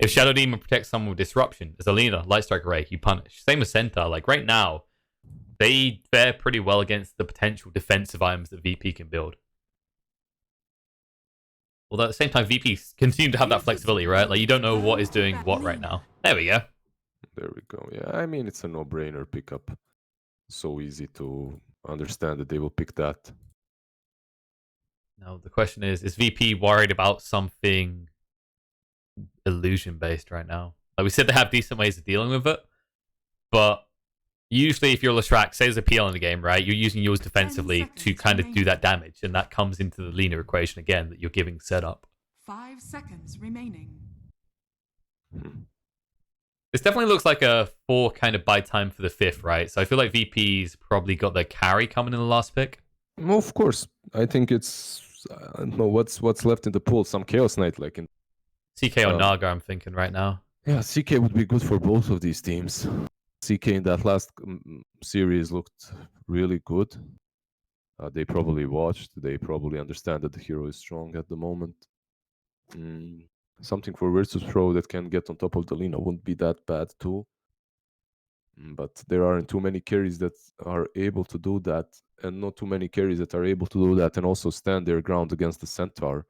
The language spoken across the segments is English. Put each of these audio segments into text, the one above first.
If Shadow Demon protects someone with Disruption, as a leaner, Light Strike Array, you punish. Same as Centaur. Like right now, they fare pretty well against the potential defensive items that VP can build. Although at the same time, VP continue to have that flexibility, right? Like you don't know what is doing what right now. There we go. There we go. Yeah, I mean, it's a no-brainer pickup. So easy to understand that they will pick that. Now, the question is VP worried about something illusion-based right now? Like we said, they have decent ways of dealing with it, but usually if you're Leshrac, say there's a PL in the game, right? You're using yours defensively to kind of do that damage, and that comes into the leaner equation again that you're giving setup. 5 seconds remaining. This definitely looks like a 4 kind of buy time for the 5th, right? So I feel like VP's probably got their carry coming in the last pick. Well, of course. I think it's... I don't know what's left in the pool. Some Chaos Knight, like in... CK or Naga, I'm thinking right now. Yeah, CK would be good for both of these teams. CK in that last series looked really good. They probably watched. They probably understand that the hero is strong at the moment. Something for Virtus.pro that can get on top of the Lina wouldn't be that bad too. But there aren't too many carries that are able to do that, and not too many carries that are able to do that and also stand their ground against the Centaur.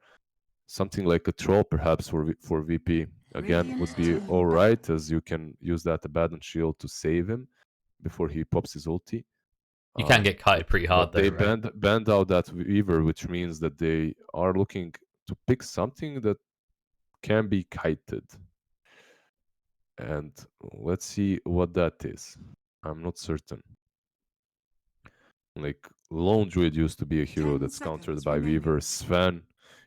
Something like a Troll perhaps for VP again would be all right, as you can use that Abaddon Shield to save him before he pops his ulti. You can get kited pretty hard though, They right? banned out that Weaver, which means that they are looking to pick something that can be kited. And let's see what that is. I'm not certain. Like, Lone Druid used to be a hero that's countered by Weaver. Sven,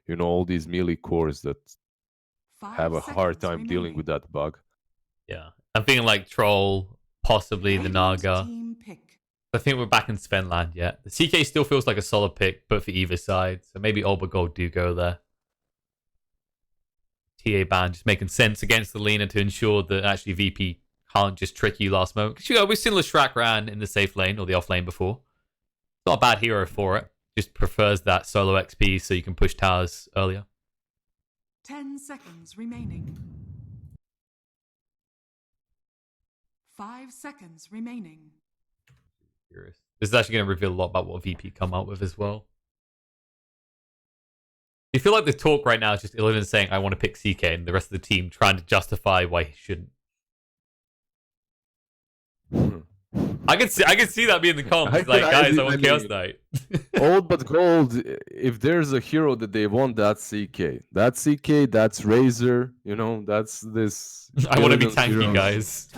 you know, all these melee cores that have a hard time dealing with that bug. Yeah. I'm thinking like Troll, possibly the Naga. I think we're back in Sven land yet. The CK still feels like a solid pick, but for either side. So maybe Olbergold do go there. TA ban just making sense against the Lina to ensure that actually VP can't just trick you last moment. Because, you know, we've seen Leshrac ran in the safe lane or the off lane before. Not a bad hero for it. Just prefers that solo XP so you can push towers earlier. 10 seconds remaining. 5 seconds remaining. Curious. This is actually going to reveal a lot about what VP come out with as well. You feel like the talk right now is just Illidan saying, I want to pick CK, and the rest of the team trying to justify why he shouldn't. I can see that being the comments. Like, guys, I want Chaos Knight. Old but gold, if there's a hero that they want, that's CK. That's CK, that's Razor, you know, that's this. I want to be tanky, guys.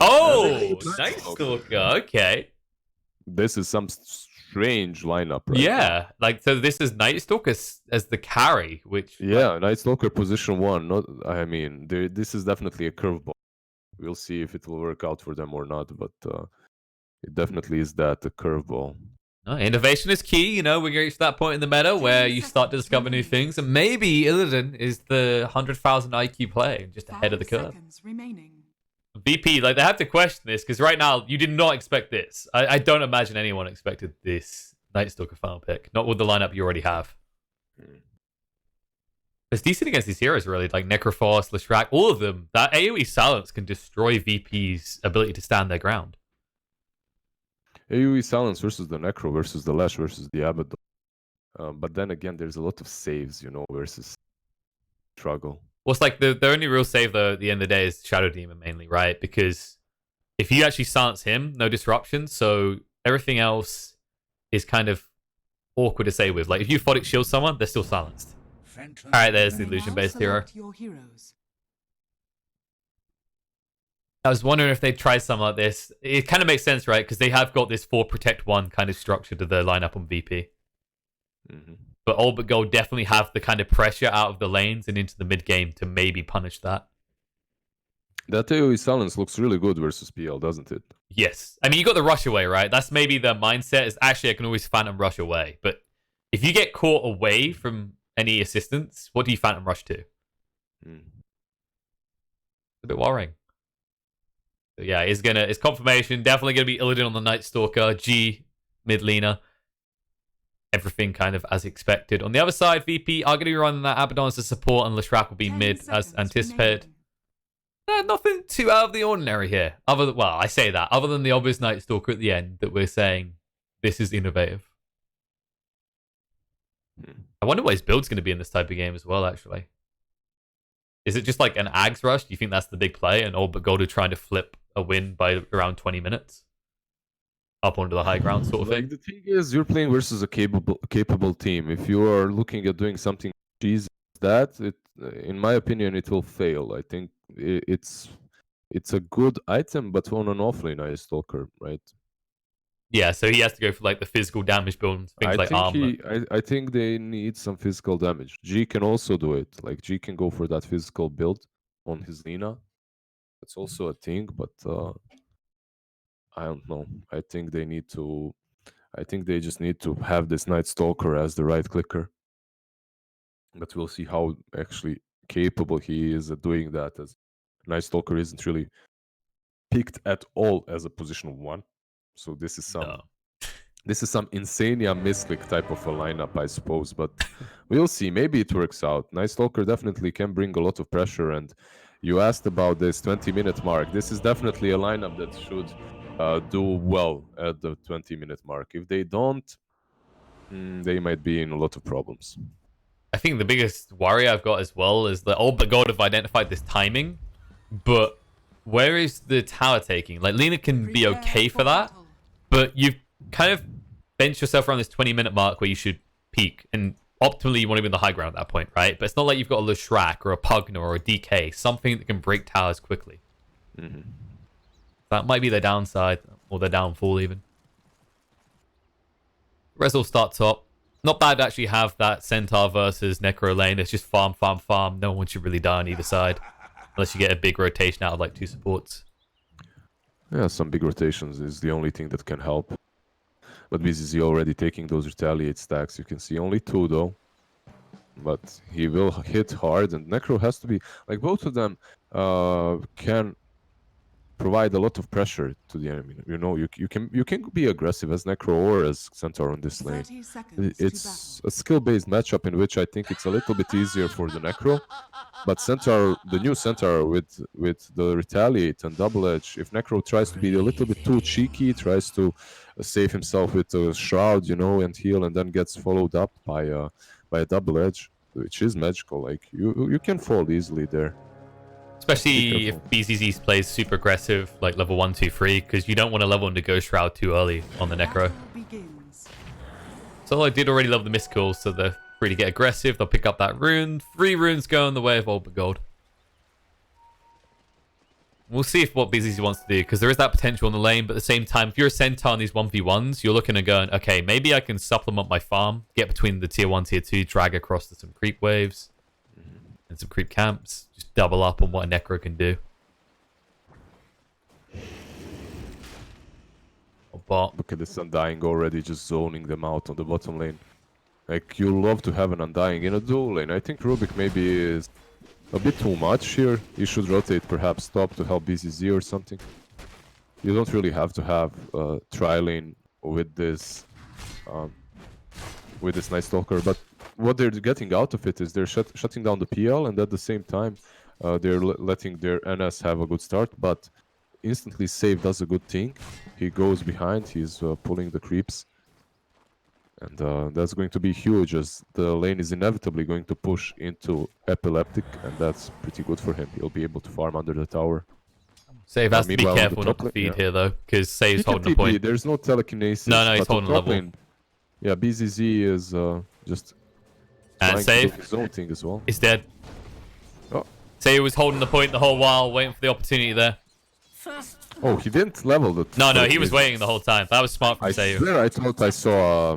Oh, Night Stalker, okay. This is some strange lineup, right? Yeah, like, so this is Night Stalker as the carry, which... Yeah, Night Stalker position 1. Not, I mean, this is definitely a curveball. We'll see if it will work out for them or not, but it definitely is that, a curveball. Innovation is key, you know, we're going to that point in the meta where you start to discover new things, and maybe Illidan is the 100,000 IQ play, just ahead of the curve. VP, like, they have to question this, because right now, you did not expect this. I don't imagine anyone expected this Night Stalker final pick, not with the lineup you already have. It's decent against these heroes, really, like Necrophos, Leshrac, all of them. That AoE silence can destroy VP's ability to stand their ground. AoE silence versus the Necro versus the Lash versus the Abaddon. But then again, there's a lot of saves, you know, versus struggle. Well, it's like the only real save, though, at the end of the day is Shadow Demon mainly, right? Because if you actually silence him, no disruption, so everything else is kind of awkward to say with. Like, if you Photic Shield someone, they're still silenced. Alright, there's the illusion-based hero. I was wondering if they'd try something like this. It kind of makes sense, right? Because they have got this 4 protect 1 kind of structure to their lineup on VP. But All But Gold definitely have the kind of pressure out of the lanes and into the mid-game to maybe punish that. That AoE silence looks really good versus PL, doesn't it? Yes. I mean, you got the rush away, right? That's maybe their mindset is actually I can always phantom rush away. But if you get caught away from any assistance, what do you phantom rush to? It's a bit worrying. So yeah, it's confirmation. Definitely gonna be Illidan on the Night Stalker, G mid laner. Everything kind of as expected. On the other side, VP are going to be running that Abaddon as a support, and Leshrac will be mid as anticipated. Nothing too out of the ordinary here. I say that. Other than the obvious Night Stalker at the end that we're saying this is innovative. I wonder what his build's going to be in this type of game as well, actually. Is it just like an Ags rush? Do you think that's the big play? And all but Golden trying to flip a win by around 20 minutes? Up onto the high ground sort of thing? The thing is, you're playing versus a capable team. If you are looking at doing something cheesy that, in my opinion, it will fail. I think it's a good item, but on an offlane Ice Stalker, right? Yeah, so he has to go for like the physical damage build and things like armor. I think they need some physical damage. G can also do it. Like G can go for that physical build on his Lina. That's also a thing, but I don't know. I think they just need to have this Night Stalker as the right clicker. But we'll see how actually capable he is at doing that, as Night Stalker isn't really picked at all as a position 1. So this is some Insania Misclick type of a lineup, I suppose. But we'll see. Maybe it works out. Night Stalker definitely can bring a lot of pressure. And you asked about this 20-minute mark. This is definitely a lineup that should do well at the 20-minute mark. If they don't, they might be in a lot of problems. I think the biggest worry I've got as well is that all but God have identified this timing, but where is the tower taking? Like, Lina can be okay for that, but you've kind of benched yourself around this 20-minute mark where you should peak, and optimally you want to be in the high ground at that point, right? But it's not like you've got a Leshrac or a Pugna or a DK, something that can break towers quickly. That might be their downside, or their downfall even. Rezel starts up. Not bad to actually have that Centaur versus Necro lane. It's just farm, farm, farm. No one should really die on either side. Unless you get a big rotation out of like 2 supports. Yeah, some big rotations is the only thing that can help. But BZZ already taking those retaliate stacks. You can see only 2 though. But he will hit hard, and Necro has to be... Like, both of them can provide a lot of pressure to the enemy. You know, you can be aggressive as Necro or as Centaur on this lane. It's a skill-based matchup in which I think it's a little bit easier for the Necro. But Centaur, the new Centaur with the retaliate and double edge, if Necro tries to be a little bit too cheeky, tries to save himself with a shroud, you know, and heal, and then gets followed up by a double edge, which is magical. Like, you can fall easily there. Especially if BZZ plays super aggressive, like level 1, 2, 3, because you don't want to level into Ghost Shroud too early on the Necro. So I did already love the missed kills, so they're free to get aggressive. They'll pick up that rune. 3 runes go in the way of Old but Gold. We'll see what BZZ wants to do, because there is that potential on the lane, but at the same time, if you're a Centaur in these 1v1s, you're looking at going, okay, maybe I can supplement my farm, get between the tier 1, tier 2, drag across to some creep waves and some creep camps, just double up on what a Necro can do. Bot. Look at this Undying already just zoning them out on the bottom lane. Like, you love to have an Undying in a dual lane. I think Rubik maybe is a bit too much here. You should rotate perhaps top to help BZZ or something. You don't really have to have a tri-lane with this Night Stalker, but what they're getting out of it is they're shutting down the PL, and at the same time they're letting their NS have a good start, but instantly Save does a good thing. He goes behind, he's pulling the creeps, and that's going to be huge, as the lane is inevitably going to push into Epileptic, and that's pretty good for him. He'll be able to farm under the tower. Save has to be careful not to feed here, though, because Save's holding the point. There's no telekinesis. No, he's holding the level. Lane, yeah, BZZ is just and Save his own thing as well. He's dead. Oh. Save was holding the point the whole while, waiting for the opportunity there. Oh, he didn't level the... No, he was waiting the whole time. That was smart from Save. I thought I saw...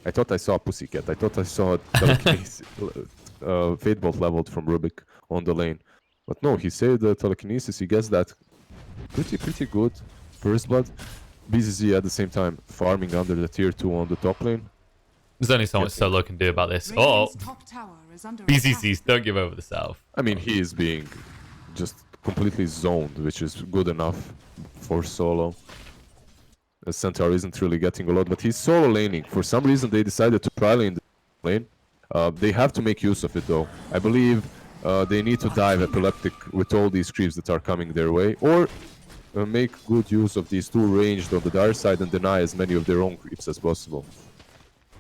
I thought I saw a Pussycat. I thought I saw telekinesis, Fate Bolt leveled from Rubik on the lane. But no, he saved the telekinesis. He gets that pretty good. First Blood. BZZ at the same time farming under the tier 2 on the top lane. There's only so much Solo can do about this. Oh, BZZs, don't give over the south. I mean, he is being just completely zoned, which is good enough for Solo. The Centaur isn't really getting a lot, but he's solo laning. For some reason, they decided to tri-lane the lane. They have to make use of it, though. I believe They need to dive epileptic with all these creeps that are coming their way, or make good use of these two ranged on the dire side and deny as many of their own creeps as possible.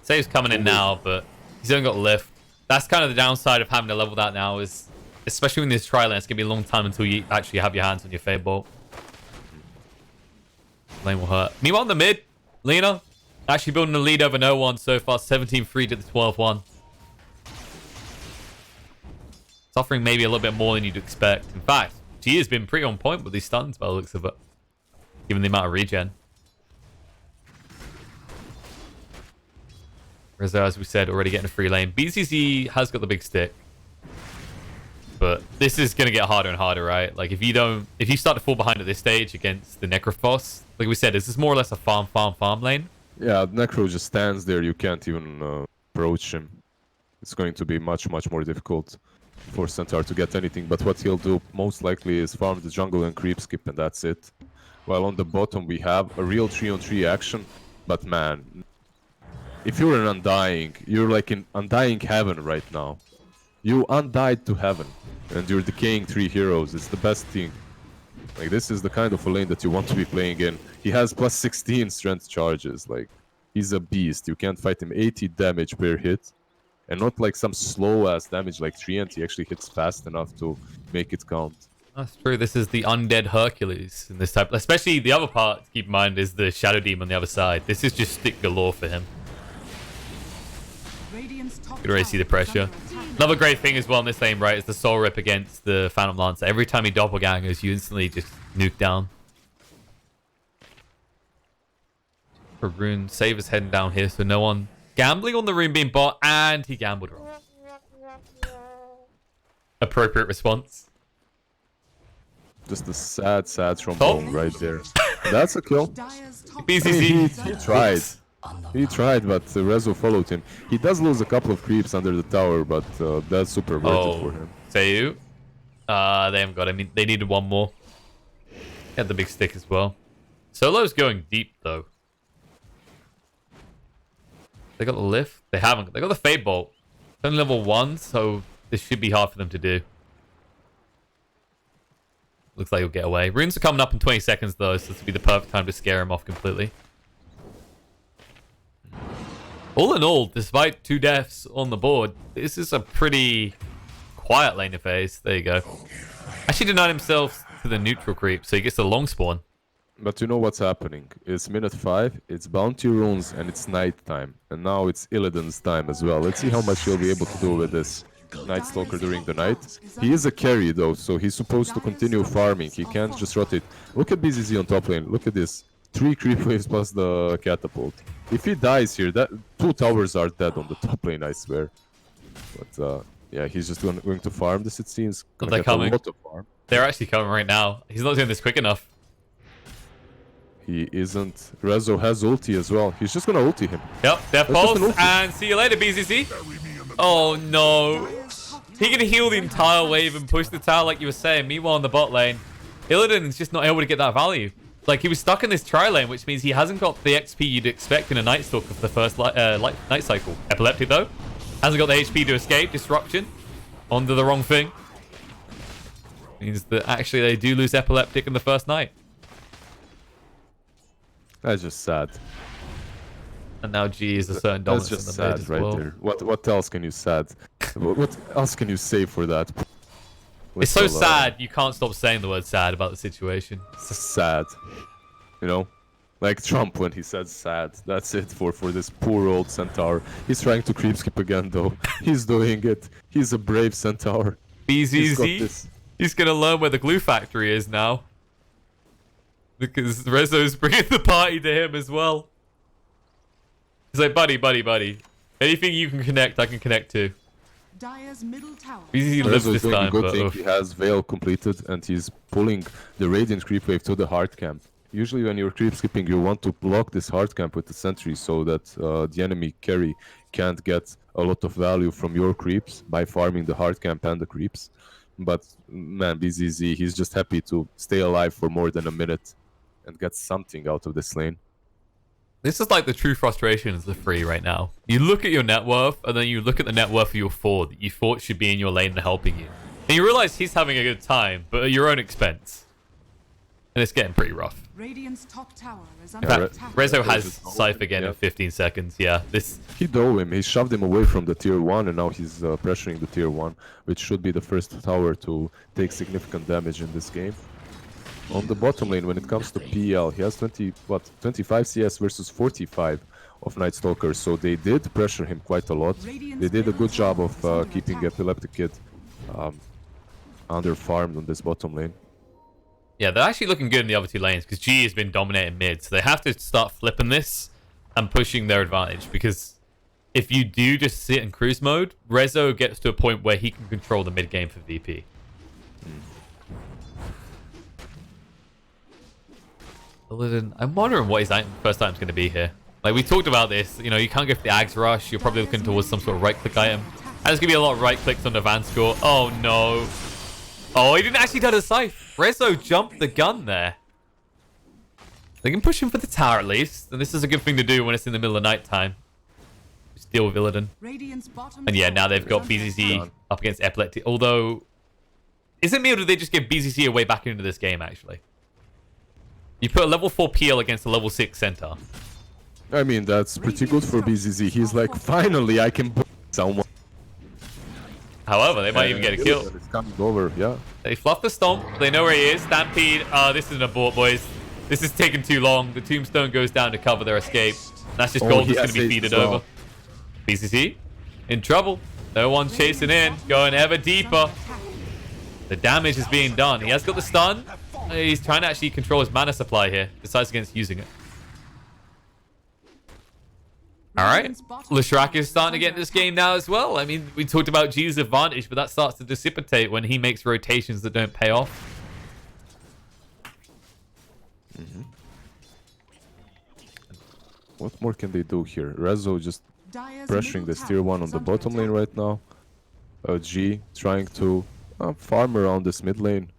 Save's coming in now, but he's only got lift. That's kind of the downside of having to level that now, is especially in this tri-lane, it's going to be a long time until you actually have your hands on your Fade Bolt. Lane will hurt. Meanwhile, in the mid, Lena actually building a lead over no one so far, 17-3 to the 12-1. Suffering maybe a little bit more than you'd expect. In fact, she has been pretty on point with these stuns by the looks of it, given the amount of regen. Rizzo, as we said, already getting a free lane. BCC has got the big stick, but this is going to get harder and harder, right? Like, if you start to fall behind at this stage against the Necrophos, like we said, this is more or less a farm lane. Yeah, Necro just stands there. You can't even approach him. It's going to be much more difficult for Centaur to get anything. But what he'll do most likely is farm the jungle and creep skip, and that's it. While on the bottom we have a real 3-on-3 action. But man, if you're an Undying, you're like in Undying heaven right now. You undied to heaven, and you're decaying 3 heroes. It's the best thing. Like, this is the kind of a lane that you want to be playing in. He has plus 16 strength charges. Like, he's a beast. You can't fight him. 80 damage per hit. And not like some slow-ass damage like Treant. He actually hits fast enough to make it count. That's true. This is the undead Hercules in this type. Especially the other part, to keep in mind, is the Shadow Demon on the other side. This is just stick galore for him. You can already see the pressure. Another great thing as well in this lane, right, is the Soul Rip against the Phantom Lancer. Every time he doppelgangers, you instantly just nuke down. For Rune, Save is heading down here, so no one gambling on the Rune being bot, and he gambled wrong. Appropriate response. Just a sad trombone right there. That's a kill. BCC. He tried. He tried, but Rezo followed him. He does lose a couple of creeps under the tower, but that's super worth it for him. Sayu. They haven't got him. They needed one more. He had the big stick as well. Solo's going deep, though. They got the lift? They haven't. They got the Fade Bolt. It's only level 1, so this should be hard for them to do. Looks like he'll get away. Runes are coming up in 20 seconds, though, so this will be the perfect time to scare him off completely. All in all, despite 2 deaths on the board, this is a pretty quiet lane of phase. There you go. Actually denied himself to the neutral creep, so he gets the long spawn. But you know what's happening? It's minute 5, it's bounty runes, and it's night time. And now it's Illidan's time as well. Let's see how much he'll be able to do with this Night Stalker during the night. He is a carry though, so he's supposed to continue farming. He can't just rotate. Look at BZZ on top lane. Look at this. 3 creep waves plus the catapult. If he dies here, that 2 towers are dead on the top lane, I swear. But yeah, he's just going to farm this, it seems. They're coming. A lot of farm. They're actually coming right now. He's not doing this quick enough. He isn't. Rezo has ulti as well. He's just gonna ulti him. Yep, Death Pulse, and see you later, BZZ. Oh no. He can heal the entire wave and push the tower like you were saying. Meanwhile, in the bot lane, Illidan's just not able to get that value. Like, he was stuck in this tri-lane, which means he hasn't got the XP you'd expect in a Night Stalker for the first night cycle. Epileptic, though. Hasn't got the HP to escape. Disruption. Onto the wrong thing. Means that actually they do lose Epileptic in the first night. That's just sad. And now G is a certain dominance. That's just in the mid sad as right well. there. What else can you sad? What else can you say for that? It's so sad, you can't stop saying the word sad about the situation. It's sad. You know? Like Trump when he said sad. That's it for this poor old Centaur. He's trying to creep skip again though. He's doing it. He's a brave Centaur. BZZ. He's gonna learn where the glue factory is now. Because Rezo's bringing the party to him as well. He's like, buddy. Anything you can connect, I can connect to. BZZ lives this time, good thing he has Veil completed and he's pulling the Radiant creep wave to the hard camp. Usually when you're creep skipping, you want to block this hard camp with the sentry so that the enemy carry can't get a lot of value from your creeps by farming the hard camp and the creeps. But man, BZZ, he's just happy to stay alive for more than a minute and get something out of this lane. This is like the true frustrations of free right now. You look at your net worth, and then you look at the net worth of your 4 that you thought should be in your lane and helping you. And you realize he's having a good time, but at your own expense. And it's getting pretty rough. Radiant's top tower is In under fact, attack. Rezo has Scythe again in 15 seconds. Yeah, this... He dove him, he shoved him away from the tier 1, and now he's pressuring the tier 1, which should be the first tower to take significant damage in this game. On the bottom lane, when it comes to PL, he has 25 CS versus 45 of Night Stalker, so they did pressure him quite a lot. They did a good job of keeping Epileptic Kid under-farmed on this bottom lane. Yeah, they're actually looking good in the other two lanes because G has been dominating mid, so they have to start flipping this and pushing their advantage, because if you do just sit in cruise mode, Rezo gets to a point where he can control the mid game for VP. I'm wondering what his first item's going to be here. Like, we talked about this, you know, you can't go for the Ags Rush, you're probably looking towards some sort of right-click item. And there's going to be a lot of right-clicks on the Van score. Oh, no. Oh, he didn't actually die to the Scythe. Rezo jumped the gun there. They can push him for the tower at least, and this is a good thing to do when it's in the middle of night time. Just deal with Illidan. And yeah, now they've got BZZ up against Epileptic. Although, is it me or did they just give BZZ away back into this game, actually? You put a level 4 PL against a level 6 center. I mean, that's pretty good for BZZ. He's like, finally, I can put someone. However, they might even get a kill. It's coming over, yeah. They fluff the stomp. They know where he is. Stampede. This is an abort, boys. This is taking too long. The tombstone goes down to cover their escape. That's just gold that's going to be feeded over. BCC in trouble. No one chasing in. Going ever deeper. The damage is being done. He has got the stun. He's trying to actually control his mana supply here. Decides against using it. Alright. Leshrac is starting to get into this game now as well. I mean, we talked about G's advantage, but that starts to dissipate when he makes rotations that don't pay off. What more can they do here? Rezo just pressuring this tier 1 on the bottom lane right now. G trying to farm around this mid lane.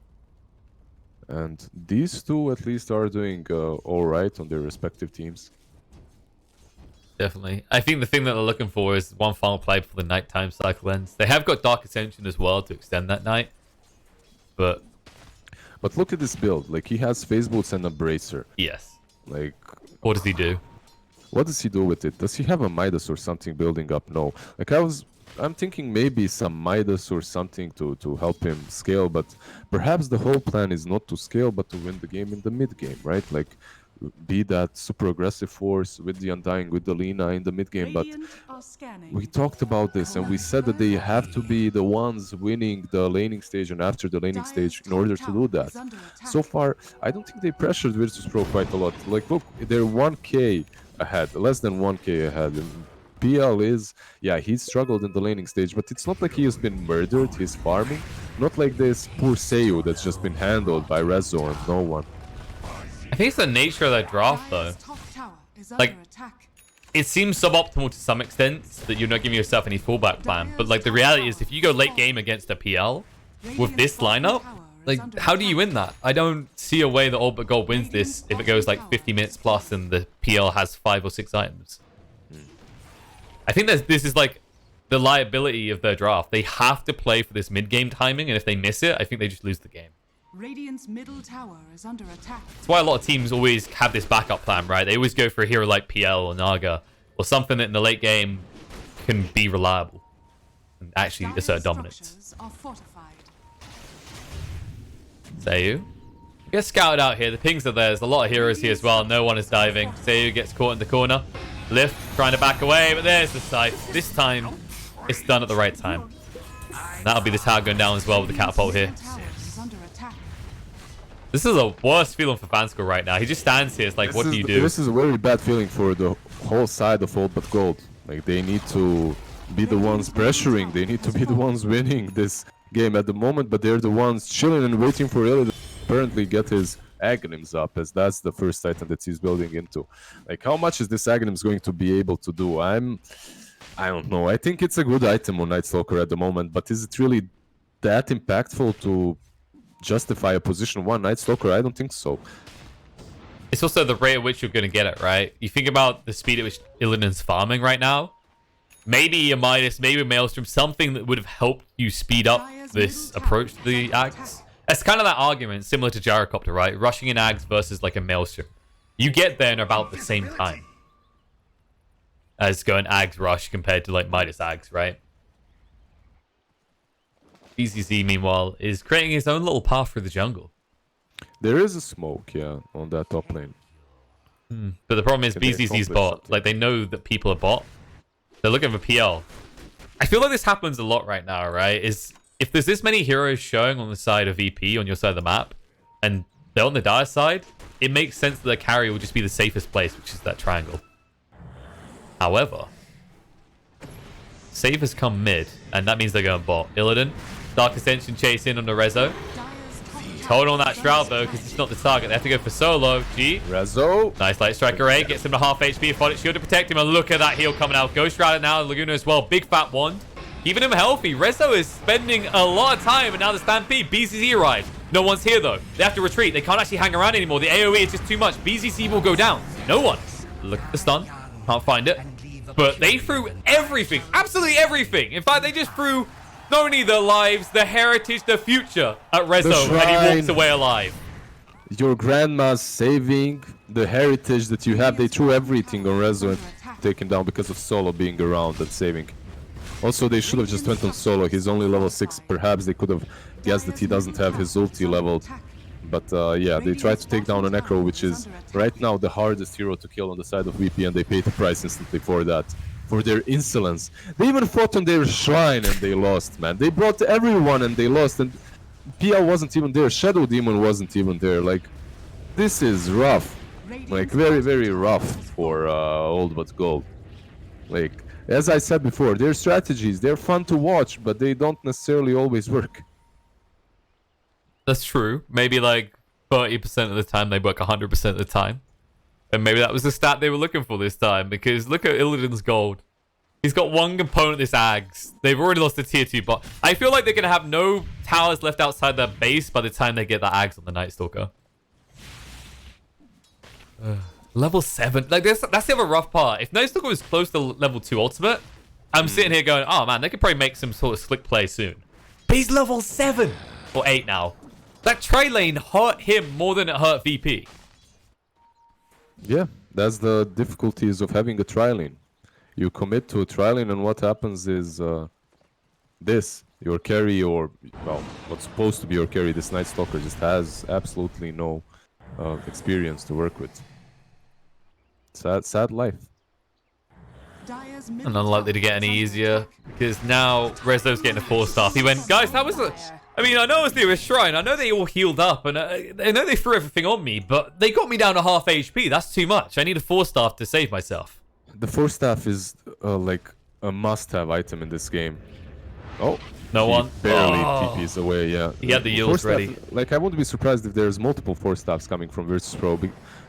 And these two at least are doing alright on their respective teams. Definitely. I think the thing that they're looking for is one final play before the nighttime cycle ends. They have got Dark Ascension as well to extend that night. But look at this build. Like, he has Phase Boots and a Bracer. Yes. Like, what does he do? What does he do with it? Does he have a Midas or something building up? No. Like, I'm thinking maybe some Midas or something to help him scale, but perhaps the whole plan is not to scale, but to win the game in the mid game, right? Like, be that super aggressive force with the Undying, with the Lina in the mid game. But we talked about this, and we said that they have to be the ones winning the laning stage and after the laning stage in order to do that. So far, I don't think they pressured Virtus.pro quite a lot. Like, look, they're 1k ahead, less than 1k ahead. And PL is, yeah, he struggled in the laning stage, but it's not like he has been murdered, he's farming. Not like this poor Seiyu that's just been handled by Rezo and no one. I think it's the nature of that draft, though. Like, it seems suboptimal to some extent that you're not giving yourself any fallback plan, but like the reality is if you go late game against a PL with this lineup, like, how do you win that? I don't see a way that All But Gold wins this if it goes like 50 minutes plus and the PL has 5 or 6 items. I think this is like the liability of their draft. They have to play for this mid-game timing, and if they miss it, I think they just lose the game. Radiant's middle tower is under attack. That's why a lot of teams always have this backup plan, right? They always go for a hero like PL or Naga, or something that in the late game can be reliable and actually assert dominance. Seiyu gets scouted out here. The pings are there. There's a lot of heroes here as well. No one is diving. Seiyu gets caught in the corner. Lift trying to back away, but there's the Scythe. This time, it's done at the right time. And that'll be the tower going down as well with the catapult here. This is a worst feeling for Vansko right now. He just stands here. It's like, what do you do? This is a very bad feeling for the whole side of All But Gold. Like, they need to be the ones pressuring. They need to be the ones winning this game at the moment, but they're the ones chilling and waiting for Illidan to apparently get his Aghanims up, as that's the first item that he's building into. Like, how much is this Aghanims going to be able to do? I don't know. I think it's a good item on Night Stalker at the moment, but is it really that impactful to justify a position 1 Night Stalker? I don't think so. It's also the rate at which you're going to get it, right? You think about the speed at which Illidan's farming right now. maybe a Midas, maybe a Maelstrom, something that would have helped you speed up this approach to the Ags. It's kind of that argument, similar to Gyrocopter, right? Rushing an Ags versus like a Maelstrom. You get there in about the same time as going Ags Rush compared to like Midas Ags, right? BZZ, meanwhile, is creating his own little path through the jungle. There is a smoke, yeah, on that top lane. But the problem is Can they BZZ's accomplish bot. something? Like, they know that people are bot. They're looking for PL. I feel like this happens a lot right now, right? Is if there's this many heroes showing on the side of VP, on your side of the map, and they're on the Dire side, it makes sense that the carry will just be the safest place, which is that triangle. However, Save has come mid, and that means they're going bot. Illidan, Dark Ascension chase in on the Rezo. Hold on that Shroud though, because it's not the target. They have to go for solo. G. Rezo. Nice light striker A. Gets him to half HP. Fodder shield to protect him. And look at that heal coming out. Ghost Shrouded now. Laguna as well. Big fat wand. Keeping him healthy. Rezo is spending a lot of time. And now the Stampede. BZZ arrives. No one's here though. They have to retreat. They can't actually hang around anymore. The AoE is just too much. BZZ will go down. No one. Look at the stun. Can't find it. But they threw everything. Absolutely everything. In fact, they just threw not only their lives, the heritage, the future at Rezo, and he walks away alive. Your grandma's saving the heritage that you have. They threw everything on Rezo and take him down because of Solo being around and saving. Also, they should have just went on Solo. He's only level 6. Perhaps they could have guessed that he doesn't have his ulti leveled. But yeah, they tried to take down a Necro, which is right now the hardest hero to kill on the side of VP, and they paid the price instantly for that. For their insolence. They even fought on their shrine and they lost, man. They brought everyone and they lost, and PL wasn't even there. Shadow Demon wasn't even there. Like, this is rough. Like, very, very rough for Old But Gold. Like, as I said before, their strategies, they're fun to watch, but they don't necessarily always work. That's true. Maybe like 30% of the time they work 100% of the time. And maybe that was the stat they were looking for this time, because look at Illidan's gold. He's got one component, this Ags. They've already lost the tier 2 bot. I feel like they're going to have no towers left outside their base by the time they get the Ags on the Night Stalker. Level 7. Like, that's the other rough part. If Night Stalker was close to level 2 ultimate, I'm sitting here going, oh man, they could probably make some sort of slick play soon. But he's level 7 or 8 now. That tri lane hurt him more than it hurt VP. Yeah, that's the difficulties of having a tri-lane. You commit to a tri-lane and what happens is this. Your carry, or, well, what's supposed to be your carry, this Night Stalker just has absolutely no experience to work with. Sad life. And unlikely to get any easier, because now Rezo's getting a 4-star. He went, guys, that was a... I mean, I know it was near a shrine. I know they all healed up, and I know they threw everything on me, but they got me down to half HP. That's too much. I need a 4-staff to save myself. The 4-staff is like a must-have item in this game. Oh, no one. Barely TPs away. Yeah, he had the yields ready. Like, I wouldn't be surprised if there's multiple 4-staffs coming from Virtus.pro.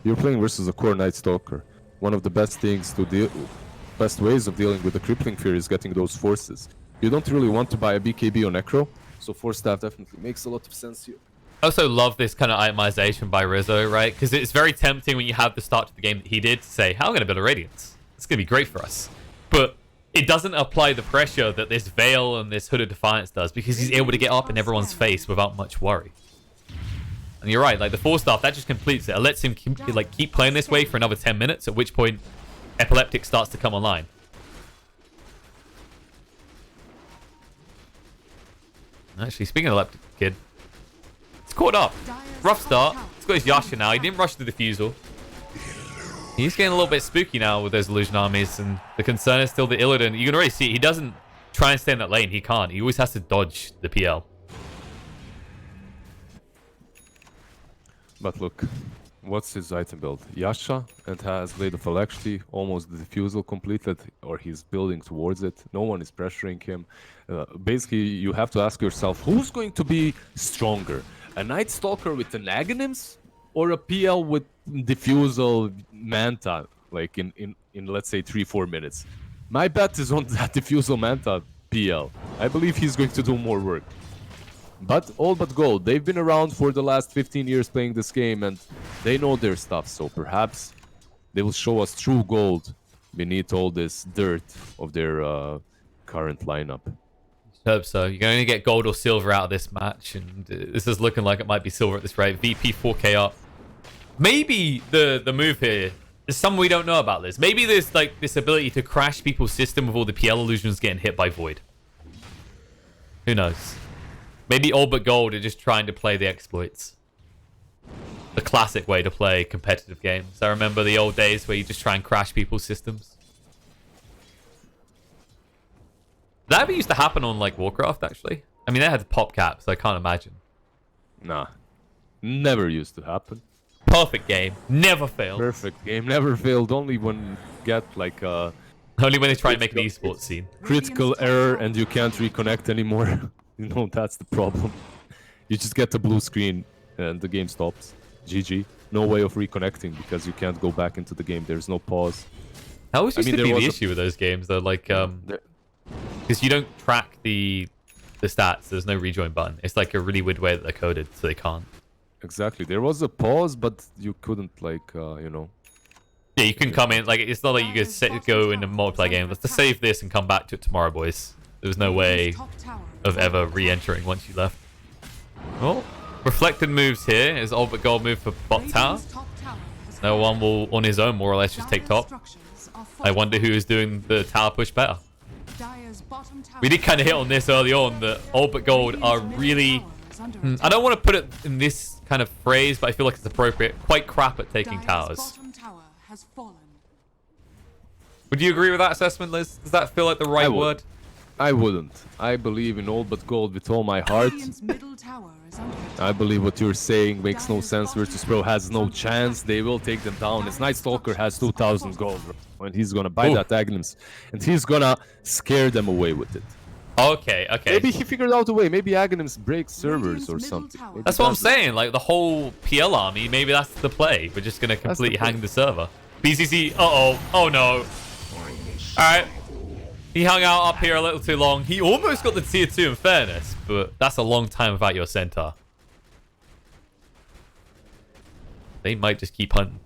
You're playing versus a core Night Stalker. One of the best things to deal, best ways of dealing with the Crippling Fear is getting those forces. You don't really want to buy a BKB or Necro. So 4-staff definitely makes a lot of sense here. I also love this kind of itemization by Rizzo, right? Because it's very tempting when you have the start to the game that he did to say, how am I going to build a Radiance? It's going to be great for us. But it doesn't apply the pressure that this Veil and this Hood of Defiance does, because he's able to get up in everyone's face without much worry. And you're right, like the 4-staff, that just completes it. It lets him keep playing this way for another 10 minutes, at which point Epileptic starts to come online. Actually, speaking of Epileptic Kid, it's caught up. Rough start. He's got his Yasha now. He didn't rush the Diffusal. He's getting a little bit spooky now with those Illusion armies, and the concern is still the Illidan. You can already see he doesn't try and stay in that lane. He can't. He always has to dodge the PL. But look, what's his item build? Yasha, and has Blade of Electricity, almost the Diffusal completed, or he's building towards it. No one is pressuring him. Basically, you have to ask yourself, who's going to be stronger? A Night Stalker with an Aghanims, or a PL with Diffusal Manta, like in let's say 3-4 minutes? My bet is on that Diffusal Manta PL. I believe he's going to do more work. But All But Gold, they've been around for the last 15 years playing this game, and they know their stuff, so perhaps they will show us true gold beneath all this dirt of their current lineup. Hope so. You're going to get gold or silver out of this match, and this is looking like it might be silver at this rate. VP 4k up. Maybe the move here is something we don't know about this. Maybe there's like this ability to crash people's system with all the PL illusions getting hit by Void. Who knows? Maybe all but gold are just trying to play the exploits. The classic way to play competitive games. I remember the old days where you just try and crash people's systems. That ever used to happen on like Warcraft, actually? I mean, they had pop caps, so I can't imagine. Nah. Never used to happen. Perfect game. Never failed. Perfect game. Never failed. Only when you get like only when they try and make an esports scene. Critical error and you can't reconnect anymore. You know, that's the problem. You just get the blue screen and the game stops. GG. No way of reconnecting because you can't go back into the game. There's no pause. That always used to be the issue with those games, though. Like, because you don't track the stats. There's no rejoin button. It's like a really weird way that they're coded, so they can't. Exactly. There was a pause, but you couldn't, like, you know. Yeah, you can come in. Like, it's not like you could go in a multiplayer game. Let's save this and come back to it tomorrow, boys. There was no way of ever re-entering once you left. Oh, reflected moves here. Is all but gold move for bot tower. No one will, on his own, more or less, just take top. I wonder who is doing the tower push better. We did kind of hit on this early on that all but gold are really... I don't want to put it in this kind of phrase, but I feel like it's appropriate. Quite crap at taking towers. Would you agree with that assessment, Liz? Does that feel like the right word? I wouldn't. I believe in all but gold with all my heart. I believe what you're saying makes no sense. Virtus.pro has no chance. They will take them down. As Night Stalker has 2,000 gold. And he's gonna buy that Aghanim's. And he's gonna scare them away with it. Okay. Maybe he figured out a way. Maybe Aghanim's breaks servers or something. Maybe that's what I'm saying. Like, the whole PL army, maybe that's the play. We're just gonna completely hang the server. BCC, oh no. Alright. He hung out up here a little too long. He almost got the tier 2 in fairness, but that's a long time without your centaur. They might just keep hunting.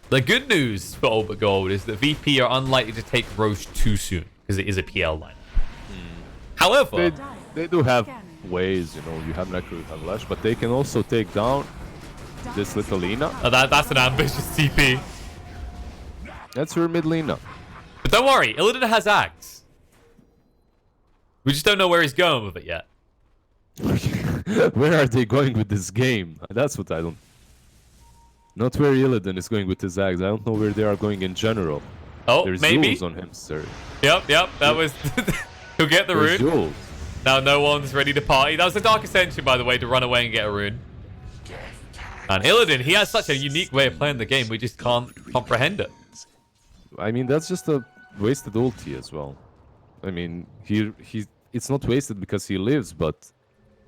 The good news for All But Gold is that VP are unlikely to take Roche too soon, because it is a PL line. However... They do have ways, you know, you have Necro, you have Lash, but they can also take down this little Lina. That's an ambitious TP. That's her mid Lina. But don't worry, Illidan has Axe. We just don't know where he's going with it yet. Where are they going with this game? That's what I don't... Not where Illidan is going with his Axe. I don't know where they are going in general. Oh, There's maybe. Jules on him, sir. Yep. That was... He'll get the rune. Jules. Now no one's ready to party. That was the Dark Ascension, by the way, to run away and get a rune. And Illidan, he has such a unique way of playing the game. We just can't comprehend it. I mean, that's just a wasted ulti as well. I mean, it's not wasted because he lives, but...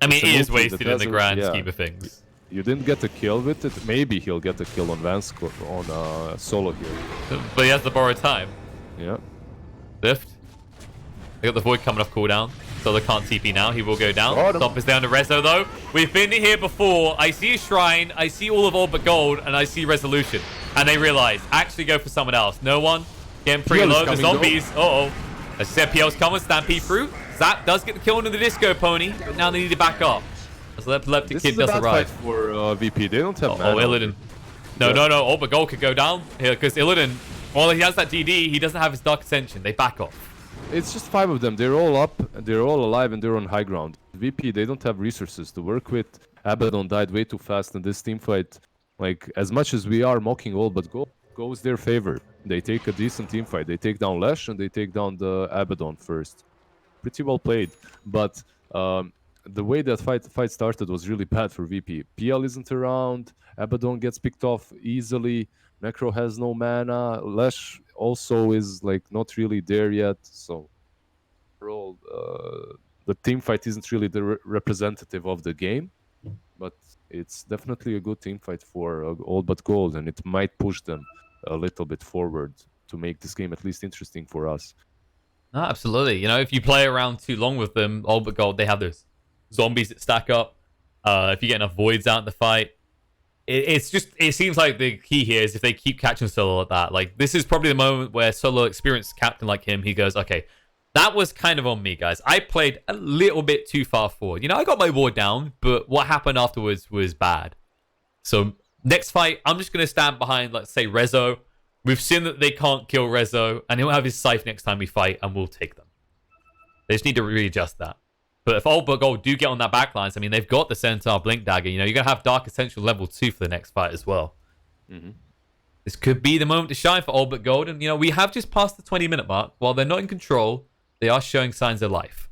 I mean, it is wasted in the grand scheme of things. You didn't get a kill with it. Maybe he'll get a kill on on solo here. But he has to borrow time. Yeah. Lift. They got the Void coming off cooldown. So they can't TP now. He will go down. Stomp is down to Rezo, though. We've been here before. I see a Shrine. I see all of All But Gold. And I see Resolution. And they realize, actually go for someone else. No one. Getting pretty low. The zombies. Uh-oh. As I said, PL's coming. Stampede through. Zap does get the kill into the Disco Pony. But now they need to back up. As the Epileptic Kid does arrive. This is a bad fight for VP. They don't have mana. Illidan. No. All But Gold could go down here. Because Illidan, while he has that DD, he doesn't have his Dark Ascension. They back off. It's just 5 of them. They're all up, they're all alive, and they're on high ground. VP, they don't have resources to work with. Abaddon died way too fast in this team fight. Like, as much as we are mocking All But Gold, goes their favor. They take a decent team fight. They take down Lash, and they take down the Abaddon first. Pretty well played. But the way that fight started was really bad for VP. PL isn't around. Abaddon gets picked off easily. Necro has no mana. Lash also is like not really there yet. So overall, the team fight isn't really the representative of the game, but it's definitely a good team fight for All But Gold, and it might push them a little bit forward to make this game at least interesting for us. No, absolutely. You know, if you play around too long with them, All But Gold, they have those zombies that stack up. If you get enough voids out in the fight, it seems like the key here is if they keep catching Solo like that. Like, this is probably the moment where Solo, experienced captain like him, he goes, okay, that was kind of on me, guys. I played a little bit too far forward. You know, I got my ward down, but what happened afterwards was bad. So next fight, I'm just going to stand behind, let's say, Rezo. We've seen that they can't kill Rezo, and he'll have his scythe next time we fight, and we'll take them. They just need to readjust that. But if Old But Gold do get on that backlines, I mean, they've got the Centaur Blink Dagger. You know, you're going to have Dark Essential level 2 for the next fight as well. This could be the moment to shine for Old But Gold. And, you know, we have just passed the 20-minute mark. While they're not in control, they are showing signs of life.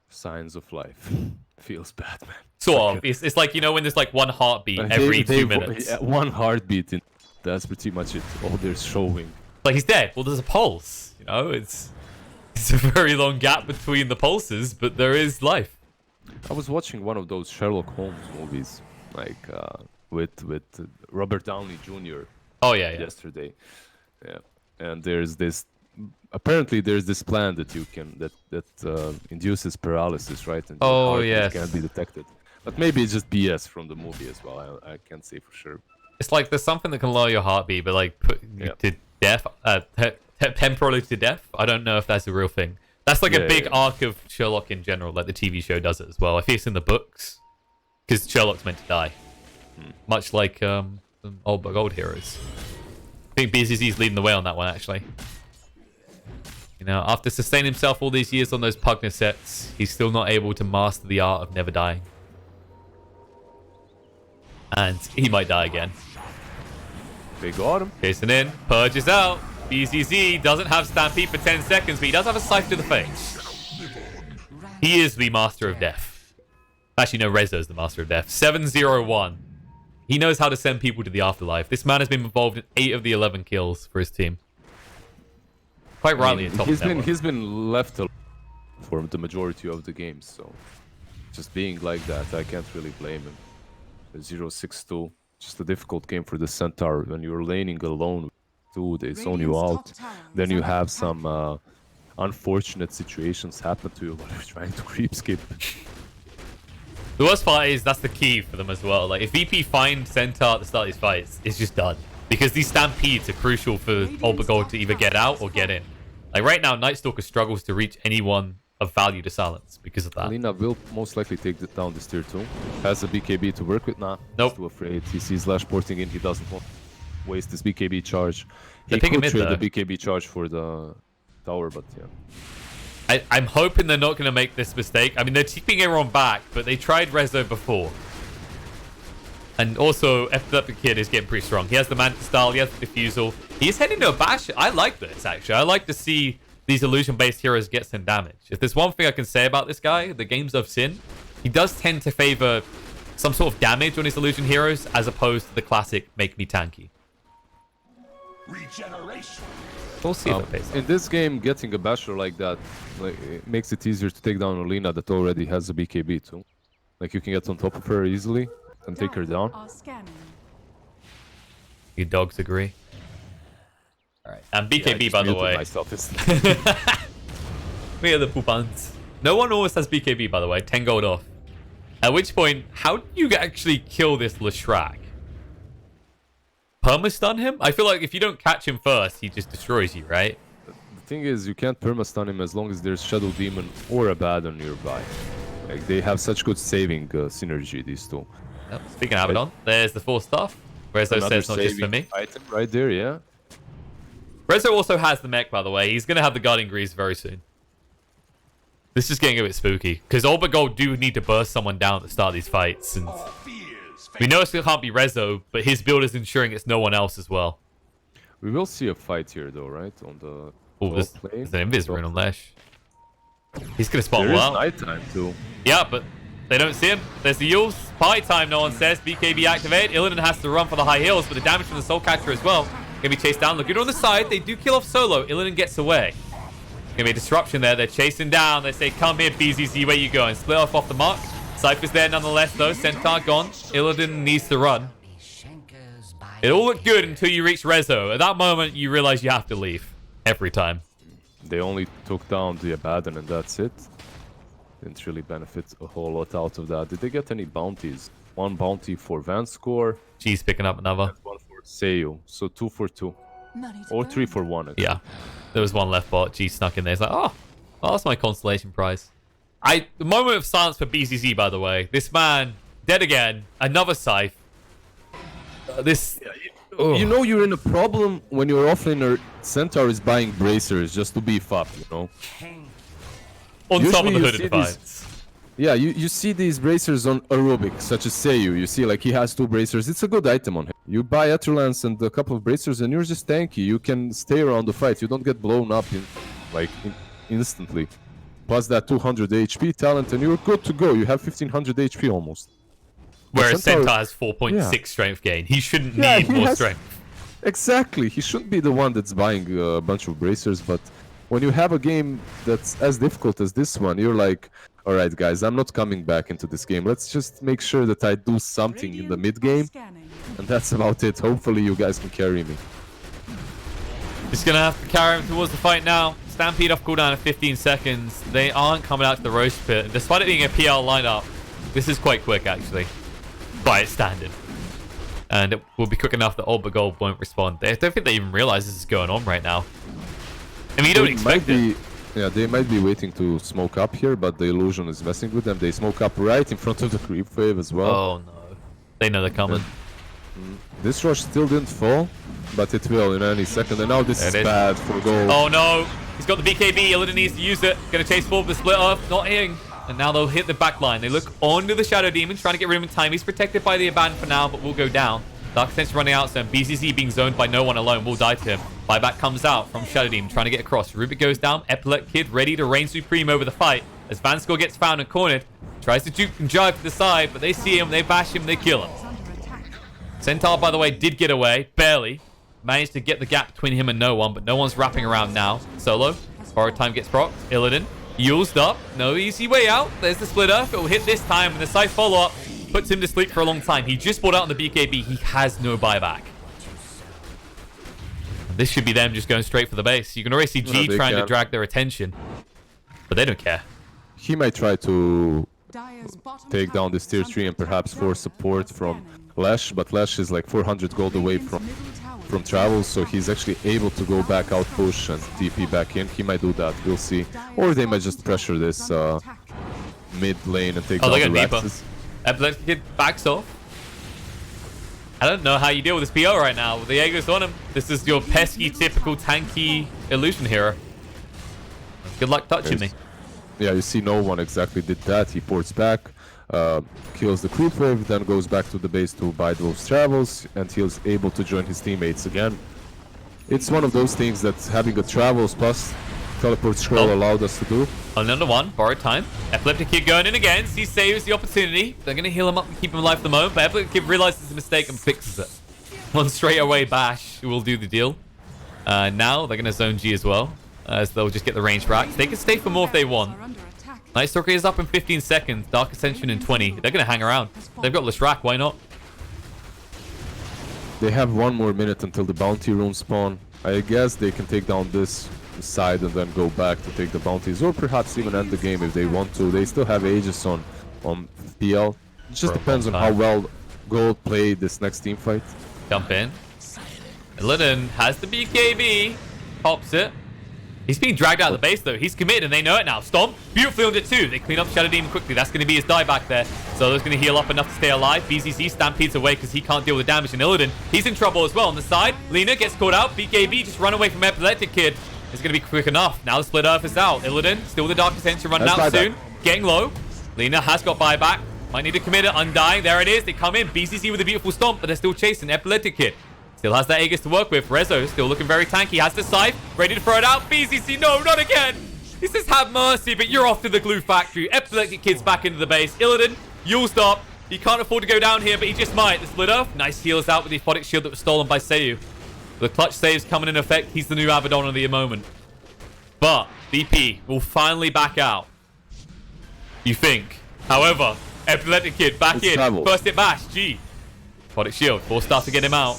Signs of life. Feels bad, man. Sort of. It's like, you know, when there's like one heartbeat every 2 minutes. Yeah, one heartbeat. That's pretty much it. All they're showing. Like, he's dead. Well, there's a pulse. You know, it's a very long gap between the pulses, but there is life. I was watching one of those Sherlock Holmes movies, like with Robert Downey Jr. Oh, yeah. Yesterday. Yeah. And there's this... Apparently, there's this plant that you can... that induces paralysis, right? And yes. Can't be detected. But maybe it's just BS from the movie as well. I can't say for sure. It's like there's something that can lower your heartbeat, but like put to death, temporarily to death. I don't know if that's a real thing. That's like a big arc of Sherlock in general. Like the TV show does it as well. I think it's in the books because Sherlock's meant to die, much like Old But Gold heroes. I think BZZ's leading the way on that one actually. You know, after sustaining himself all these years on those Pugner sets, he's still not able to master the art of never dying. And he might die again. They got him. Chasing in. Purges out. BZZ doesn't have Stampede for 10 seconds, but he does have a Scythe to the face. He is the Master of Death. Actually, no, Rezo's the Master of Death. 7-0-1. He knows how to send people to the afterlife. This man has been involved in 8 of the 11 kills for his team. Quite rightly, he's been left alone for the majority of the games, so just being like that, I can't really blame him. 0-6-2, just a difficult game for the Centaur when you're laning alone. They zone you out, then you have some unfortunate situations happen to you while you're trying to creep skip. The worst part is that's the key for them as well. Like if VP find Centaur at the start of these fights, it's just done. Because these Stampedes are crucial for Old But Gold to either get out or get in. Like right now, Nightstalker struggles to reach anyone of value to silence because of that. Alina will most likely take down this tier 2. Has a BKB to work with now. Nope. He's too afraid. He sees Lash porting in. He doesn't want to waste this BKB charge. He They're could trade the BKB charge for the tower, but yeah. I'm hoping they're not going to make this mistake. I mean, they're keeping everyone back, but they tried Rezo before. And also, Epileptic Kid is getting pretty strong. He has the Manta style, he has the Diffusal. He's heading to a bash. I like this, actually. I like to see these illusion-based heroes get some damage. If there's one thing I can say about this guy, the games I've seen, he does tend to favor some sort of damage on his illusion heroes as opposed to the classic make me tanky. Regeneration. We'll see if it pays off. In this game, getting a basher like that it makes it easier to take down Alina that already has a BKB too. Like you can get on top of her easily and take her down. You dogs agree? Alright. And BKB, by the way. We are the poopans. No one always has BKB, by the way. 10 gold off. At which point, how do you actually kill this Leshrac? Perma-stun him? I feel like if you don't catch him first, he just destroys you, right? The thing is, you can't perma-stun him as long as there's Shadow Demon or Abaddon nearby. Like, they have such good saving synergy, these two. Yep. Speaking of Abaddon, there's the 4 stuff. Rezo says not just for me. Item right there, yeah. Rezo also has the mech, by the way. He's going to have the Guardian Greaves very soon. This is getting a bit spooky. Because Old But Gold do need to burst someone down at the start of these fights. And we know it still can't be Rezo, but his build is ensuring it's no one else as well. We will see a fight here, though, right? On the there's an Invis rune on Lesh. He's going to spot well. well. There is nighttime, too. Yeah, but they don't see him. There's the Yules. Party time, no one says. BKB activated. Illidan has to run for the high heals, but the damage from the Soul Catcher as well. Gonna be chased down. Laguna on the side. They do kill off Solo. Illidan gets away. Gonna be a disruption there. They're chasing down. They say, come here, BZZ, where you going? Split off the mark. Cypher's there nonetheless, though. Centaur gone. Illidan needs to run. It all looked good until you reach Rezo. At that moment, you realize you have to leave. Every time. They only took down the Abaddon and that's it. Didn't really benefit a whole lot out of that. Did they get any bounties? One bounty for Vanscore, G's picking up another. and one for Seiyu. So 2 for 2. Money to Or burn. 3 for 1. Actually. Yeah. There was one left bot. G snuck in there. It's like, oh, that's my consolation prize. The moment of silence for BCC, by the way. This man, dead again. Another scythe. You know you're in a problem when your offlaner Centaur is buying bracers just to beef up, you know? On top of Usually the you hooded see defiance. Yeah, you see these bracers on aerobic, such as Seiyu. You see, like, he has 2 bracers. It's a good item on him. You buy Atrolance and a couple of bracers, and you're just tanky. You can stay around the fight. You don't get blown up instantly. Plus that 200 HP talent, and you're good to go. You have 1500 HP almost. Whereas Centaur- Centaur has 4.6 Yeah. strength gain. He shouldn't Yeah, need he more has- strength. Exactly. He shouldn't be the one that's buying a bunch of bracers, but when you have a game that's as difficult as this one, you're like, all right, guys, I'm not coming back into this game. Let's just make sure that I do something in the mid game, Scanning. and that's about it. Hopefully you guys can carry me. Just gonna have to carry him towards the fight now. Stampede off cooldown at 15 seconds. They aren't coming out to the roast pit. Despite it being a PL lineup, this is quite quick, actually. By its standard. And it will be quick enough that Old But Gold won't respond. I don't think they even realize this is going on right now. I mean, you don't They expect might it. Yeah, they might be waiting to smoke up here, but the illusion is messing with them. They smoke up right in front of the creep wave as well. Oh, no. They know they're coming. This rush still didn't fall, but it will in any second. And now this There is it is. bad for gold. Oh, no. He's got the BKB. Illidan needs to use it. Gonna chase forward with the split off. Not hitting. And now they'll hit the back line. They look onto the Shadow Demon, trying to get rid of him in time. He's protected by the Aban for now, but will go down. Dark Ascension running out, so BCC being zoned by no one alone will die to him. Buyback comes out from Shadow Demon, trying to get across. Rubik goes down. Epilet Kid ready to reign supreme over the fight. As Vanscore gets found and cornered, tries to juke and jive to the side, but they see him, they bash him, they kill him. Is under attack. Centaur, by the way, did get away, barely. Managed to get the gap between him and no one, but no one's wrapping around now. Solo, borrowed time gets procced. Illidan, used up, no easy way out. There's the split earth, it will hit this time, and the side follow-up puts him to sleep for a long time. He just bought out on the BKB, he has no buyback. This should be them just going straight for the base. You can already see G they trying to can. drag their attention, but they don't care. He might try to Dire's bottom take tower down this is tier under 3 and attack. perhaps force support from Scanning. Lash, but Lash is like 400 gold away Radiant's from middle tower travels, so he's actually able to go back out push and TP back in. He might do that, we'll see. Or they might just pressure this mid lane and take Oh, down they the got deeper. Raxes. Epileptic Kid backs off. I don't know how you deal with this PO right now. With the Aegis on him. This is your pesky, typical tanky illusion hero. Good luck touching me. Yeah, you see no one exactly did that. He ports back, kills the creep wave, then goes back to the base to buy those travels, and he's able to join his teammates again. It's one of those things that having a travels plus teleport scroll Oh. allowed us to do. Another one, borrowed time. Epileptic Kid going in again. He saves the opportunity. They're going to heal him up and keep him alive for the moment, but Epileptic Kid realizes it's a mistake and fixes it. One straight away bash will do the deal. Now they're going to zone G as well, as they'll just get the range racks. They can stay for more if they want. are under attack. Night Stalker is up in 15 seconds. Dark Ascension in 20. They're going to hang around. They've got Leshrac, why not? They have 1 more minute until the bounty rune spawn. I guess they can take down this side and then go back to take the bounties, or perhaps even end the game if they want to. They still have Aegis on PL. It just For a depends on long how time. well Gold played this next team fight. Jump in. Illidan has the BKB. Pops it. He's being dragged out of the base, though. He's committed, and they know it now. Stomp. Beautifully on it, too. They clean up Shadow Demon quickly. That's going to be his die back there. Solo's going to heal up enough to stay alive. BZZ stampedes away because he can't deal with the damage. And Illidan, he's in trouble as well. On the side, Lina gets caught out. BKB just run away from Epileptic Kid. It's going to be quick enough. Now the Split Earth is out. Illidan, still the Dark Ascension running That's out buyback. soon. Getting low. Lina has got buyback. Might need to commit it. Undying. There it is. They come in. BCC with a beautiful stomp, but they're still chasing Epileptic Kid. Still has that Aegis to work with. Rezo still looking very tanky. Has the scythe. Ready to throw it out. BCC, no, not again. He says, have mercy, but you're off to the glue factory. Epileptic Kid's back into the base. Illidan, you'll stop. He can't afford to go down here, but he just might. The Split Earth. Nice heals out with the Aphotic Shield that was stolen by Seiyu. The clutch saves coming in effect. He's the new Abaddon of the moment. But VP will finally back out. You think. However, Epileptic Kid back It's in. travel. First hit bash. G. Aphotic Shield. 4-star to get him out.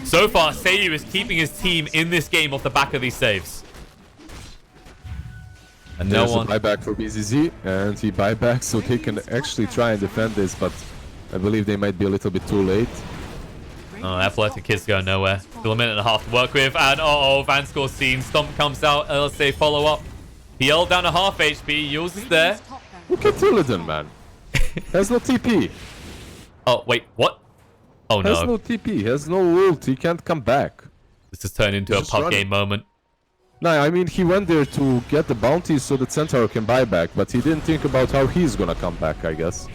So far, Seiyu is keeping his team in this game off the back of these saves. And There's no one. a buyback for BZZ, and he buybacks so they can actually try and defend this, but I believe they might be a little bit too late. Oh, Athletic Kid's going nowhere. Still a minute and a half to work with. And Van score's seen. Stomp comes out. LSA follow up. PL down to half HP. Yules is there. Look at Illidan, man. Has no TP. Oh, wait, what? Oh, Has no. no TP. Has no ult. He can't come back. This has turned into a Just pub running. game moment. No, I mean, he went there to get the bounties so that Centaur can buy back, but he didn't think about how he's gonna come back, I guess.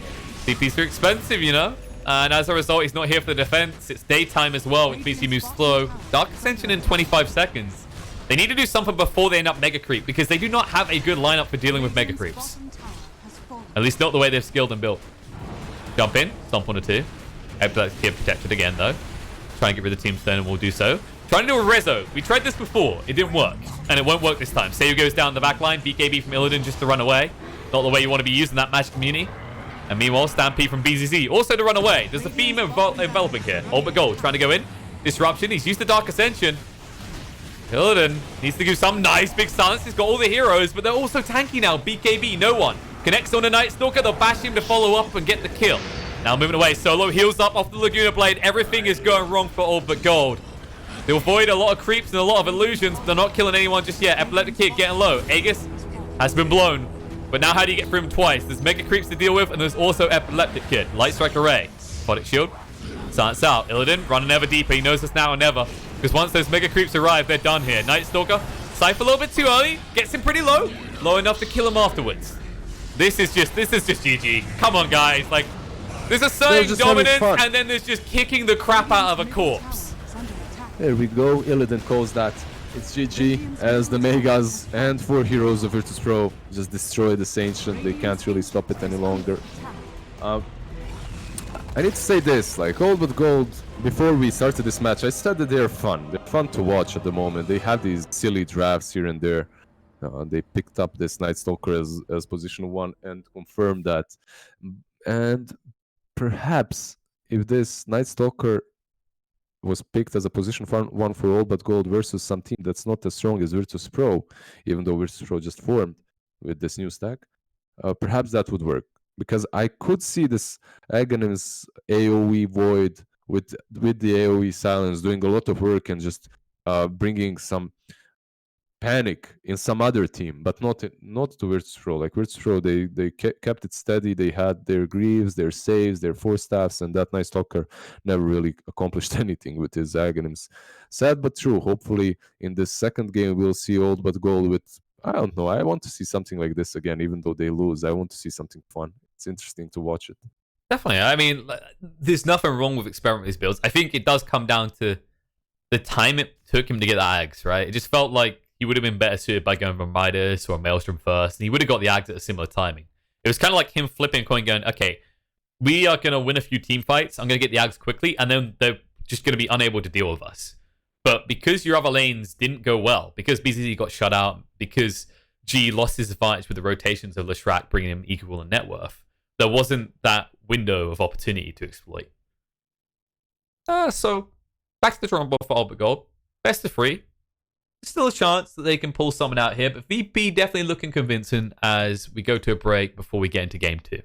CP's too expensive, you know? And as a result, he's not here for the defense. It's daytime as well, which means he moves slow. Dark Ascension in 25 seconds. They need to do something before they end up Mega Creep, because they do not have a good lineup for dealing with Mega Creeps. At least not the way they've skilled and built. Jump in, stomp 1 or 2. Epileptic Kid protected again, though. Try and get rid of Team Stone, and we'll do so. Trying to do a Rezo. We tried this before. It didn't work. And it won't work this time. Seiyu goes down the back line. BKB from Illidan just to run away. Not the way you want to be using that Magic Community. And meanwhile, Stampede from BZZ. Also to run away. There's a theme enveloping here. All but gold. Trying to go in. Disruption. He's used the Dark Ascension. Illidan needs to do some nice big silence. He's got all the heroes, but they're also tanky now. BKB, no one. Connects on the Night Stalker. They'll bash him to follow up and get the kill. Now moving away. Solo heals up off the Laguna Blade. Everything is going wrong for all but gold. They avoid a lot of creeps and a lot of illusions, but they're not killing anyone just yet. Epileptic Kid getting low. Aegis has been blown. But now how do you get through him twice? There's Mega Creeps to deal with, and there's also Epileptic Kid. Light Strike Array. Product Shield. Silence out. Illidan running ever deeper. He knows this now or never. Because once those Mega Creeps arrive, they're done here. Night Stalker. Cypher a little bit too early. Gets him pretty low. Low enough to kill him afterwards. This is just GG. Come on, guys. Like, there's a certain dominance, and then there's just kicking the crap out of a corpse. There we go. Illidan calls that. It's GG as the Megas and 4 heroes of Virtus.pro just destroy this Ancient. They can't really stop it any longer. I need to say this, like, All But Gold, before we started this match, I said that they're fun. They're fun to watch at the moment. They have these silly drafts here and there. They picked up this Night Stalker as position 1 and confirmed that. And perhaps if this Night Stalker was picked as a position 1 for All But Gold versus some team that's not as strong as Virtus.pro, even though Virtus.pro just formed with this new stack, perhaps that would work. Because I could see this Aghanim's AoE Void with the AoE Silence doing a lot of work and just bringing some panic in some other team, but not to Virtus.pro. Like Virtus.pro, they kept it steady. They had their Greaves, their saves, their 4 staffs, and that Night Stalker never really accomplished anything with his Aghanims. Sad but true. Hopefully in this second game we'll see All But Gold with, I don't know, I want to see something like this again, even though they lose. I want to see something fun. It's interesting to watch it. Definitely. I mean, there's nothing wrong with experimenting these builds. I think it does come down to the time it took him to get the Ags, right? It just felt like he would have been better suited by going from Midas or Maelstrom first, and he would have got the Ags at a similar timing. It was kind of like him flipping a coin going, okay, we are going to win a few team fights, I'm going to get the Ags quickly, and then they're just going to be unable to deal with us. But because your other lanes didn't go well, because BZZ got shut out, because G lost his advantage with the rotations of Leshrac bringing him equal in net worth, there wasn't that window of opportunity to exploit. So, back to the drawing board for All But Gold. Best of 3. Still a chance that they can pull someone out here, but VP definitely looking convincing as we go to a break before we get into game 2.